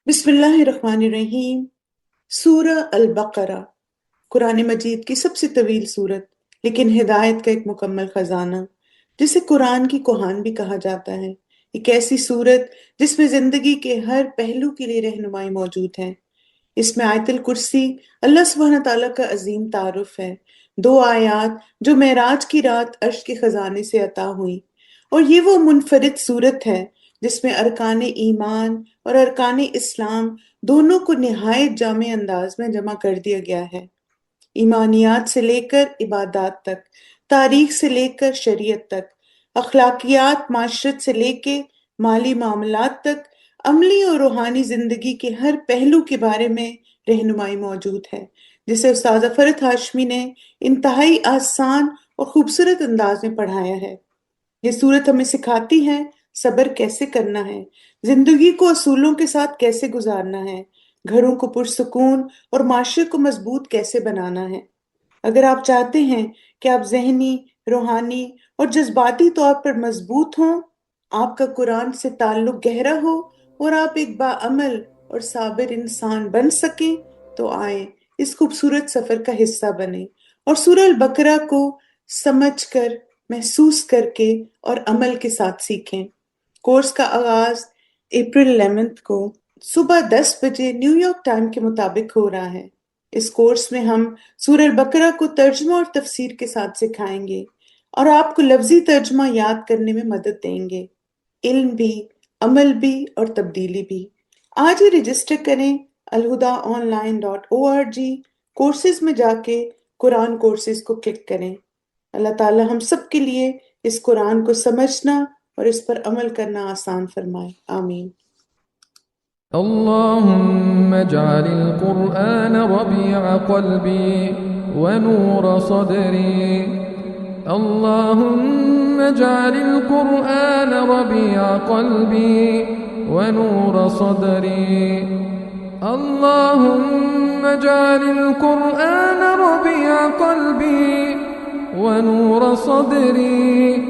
بسم اللہ الرحمن الرحیم۔ سورہ البقرہ قرآن مجید کی سب سے طویل سورت، لیکن ہدایت کا ایک مکمل خزانہ، جسے قرآن کی کوہان بھی کہا جاتا ہے۔ ایک ایسی سورت جس میں زندگی کے ہر پہلو کے لیے رہنمائی موجود ہے۔ اس میں آیت الکرسی اللہ سبحانہ تعالیٰ کا عظیم تعارف ہے، 2 آیات جو معراج کی رات عرش کے خزانے سے عطا ہوئیں، اور یہ وہ منفرد صورت ہے جس میں ارکان ایمان اور ارکان اسلام دونوں کو نہایت جامع انداز میں جمع کر دیا گیا ہے۔ ایمانیات سے لے کر عبادات تک، تاریخ سے لے کر شریعت تک، اخلاقیات معاشرت سے لے کے مالی معاملات تک، عملی اور روحانی زندگی کے ہر پہلو کے بارے میں رہنمائی موجود ہے، جسے استاذہ فرحت ہاشمی نے انتہائی آسان اور خوبصورت انداز میں پڑھایا ہے۔ یہ صورت ہمیں سکھاتی ہے صبر کیسے کرنا ہے، زندگی کو اصولوں کے ساتھ کیسے گزارنا ہے، گھروں کو پرسکون اور معاشرے کو مضبوط کیسے بنانا ہے۔ اگر آپ چاہتے ہیں کہ آپ ذہنی، روحانی اور جذباتی طور پر مضبوط ہوں، آپ کا قرآن سے تعلق گہرا ہو اور آپ ایک باعمل اور صابر انسان بن سکیں، تو آئیں اس خوبصورت سفر کا حصہ بنیں اور سورہ البقرہ کو سمجھ کر، محسوس کر کے اور عمل کے ساتھ سیکھیں۔ کورس کا آغاز اپریل 11 کو صبح 10 بجے نیو یارک ٹائم کے مطابق ہو رہا ہے۔ اس کورس میں ہم سورہ البقرہ کو ترجمہ اور تفسیر کے ساتھ سکھائیں گے اور آپ کو لفظی ترجمہ یاد کرنے میں مدد دیں گے، علم بھی، عمل بھی اور تبدیلی بھی۔ آج ہی رجسٹر کریں alhudaonline.org، کورسز میں جا کے قرآن کورسز کو کلک کریں۔ اللہ تعالی ہم سب کے لیے اس قرآن کو سمجھنا اور اس پر عمل کرنا آسان فرمائے، آمین۔ اللهم اجعل القرآن ربيع قلبي ونور صدري. اللهم اجعل القرآن ربيع قلبي ونور صدري. اللهم اجعل القرآن ربيع قلبي ونور صدري.